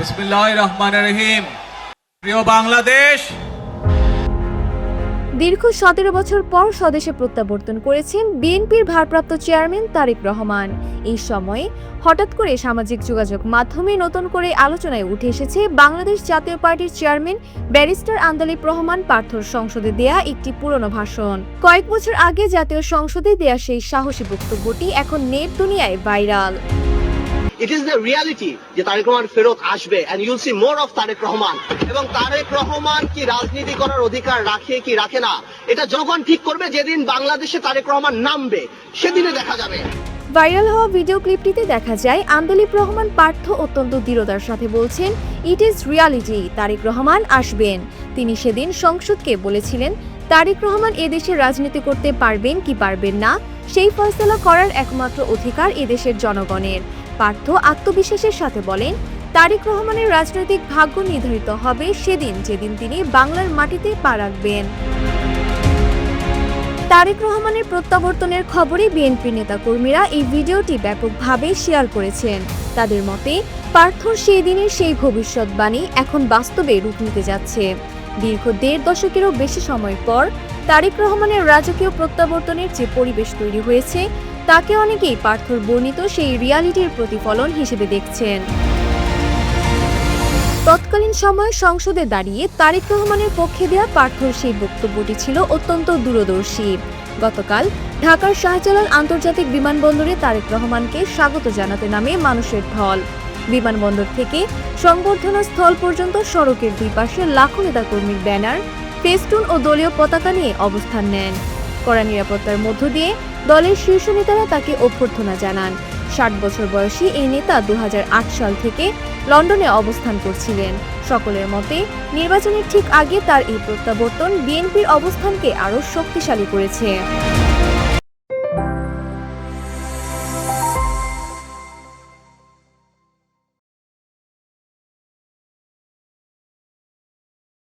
বিসমিল্লাহির রহমানির রহিম। প্রিয় বাংলাদেশ, দীর্ঘ 17 বছর পর স্বদেশে প্রত্যাবর্তন করেছেন বিএনপির ভারপ্রাপ্ত চেয়ারম্যান তারেক রহমান। এই সময়ে হঠাৎ করে সামাজিক যোগাযোগ মাধ্যমে নতুন করে আলোচনায় উঠে এসেছে বাংলাদেশ জাতীয় পার্টির চেয়ারম্যান ব্যারিস্টার আন্দালিব রহমান পার্থর সংসদে দেয়া একটি পুরনো ভাষণ। কয়েক বছর আগে জাতীয় সংসদে দেয়া সেই সাহসী বক্তব্যটি এখন নেট দুনিয়ায় viral. It is the reality যে তারেক রহমান ফেরত আসবে and you'll see more of Tarique Rahman. এবং তারেক রহমান কি রাজনীতি করার অধিকার রাখে কি রাখে না, এটা জনগণ ঠিক করবে। যেদিন বাংলাদেশে তারেক রহমান নামবে সেদিনে দেখা যাবে। ভাইরাল হওয়া ভিডিও ক্লিপটিতে দেখা যায় আন্দালিব রহমান পার্থ অত্যন্ত দৃঢ়তার সাথে বলছেন, it is reality, Tarique Rahman আসবেন। তিনি সেদিন সংসদকে বলেছিলেন তারেক রহমান এদেশে রাজনীতি করতে পারবেন কি পারবেন না সেই ফয়সালা করার একমাত্র অধিকার এদেশের জনগণের। পার্থ আত্মবিশ্বাসের সাথে বলেন, তারেক রহমানের রাজনৈতিক ভাগ্য নির্ধারিত হবে সেদিন যেদিন তিনি বাংলার মাটিতে পা রাখবেন। তারেক রহমানের প্রত্যাবর্তনের খবরে বিএনপি নেতাকর্মীরা এই ভিডিওটি ব্যাপকভাবে শেয়ার করেছেন। তাদের মতে পার্থর সেই দিনের সেই ভবিষ্যৎবাণী এখন বাস্তবে রূপ নিতে যাচ্ছে। দীর্ঘ 1.5 দশকেরও বেশি সময় পর তারেক রহমানের রাজকীয় প্রত্যাবর্তনের যে পরিবেশ তৈরি হয়েছে তাকে অনেকেই পার্থর বর্ণিত সেই রিয়ালিটির প্রতিফলন হিসেবে দেখছেন। তৎকালীন সময়ে সংসদে দাঁড়িয়ে তারেক রহমানের পক্ষে দেয়া পার্থর সেই বক্তব্যটি ছিল অত্যন্ত দূরদর্শী। গতকাল ঢাকার শাহজালাল আন্তর্জাতিক বিমানবন্দরে তারেক রহমানকে স্বাগত জানাতে নামে মানুষের ঢল। বিমানবন্দর থেকে সংবর্ধনা স্থল পর্যন্ত সড়কের দুই পাশে লাখো নেতাকর্মীর ব্যানার, ফেস্টুন ও দলীয় পতাকা নিয়ে অবস্থান নেন। কড়া নিরাপত্তার মধ্য দিয়ে দলের শীর্ষ নেতারা তাকে অভ্যর্থনা জানান। 60 বছর বয়সী এই নেতা 2008 সাল থেকে লন্ডনে অবস্থান করছিলেন। সকলের মতে নির্বাচনের ঠিক আগে তার এই প্রত্যাবর্তন বিএনপির অবস্থানকে আরও শক্তিশালী করেছে।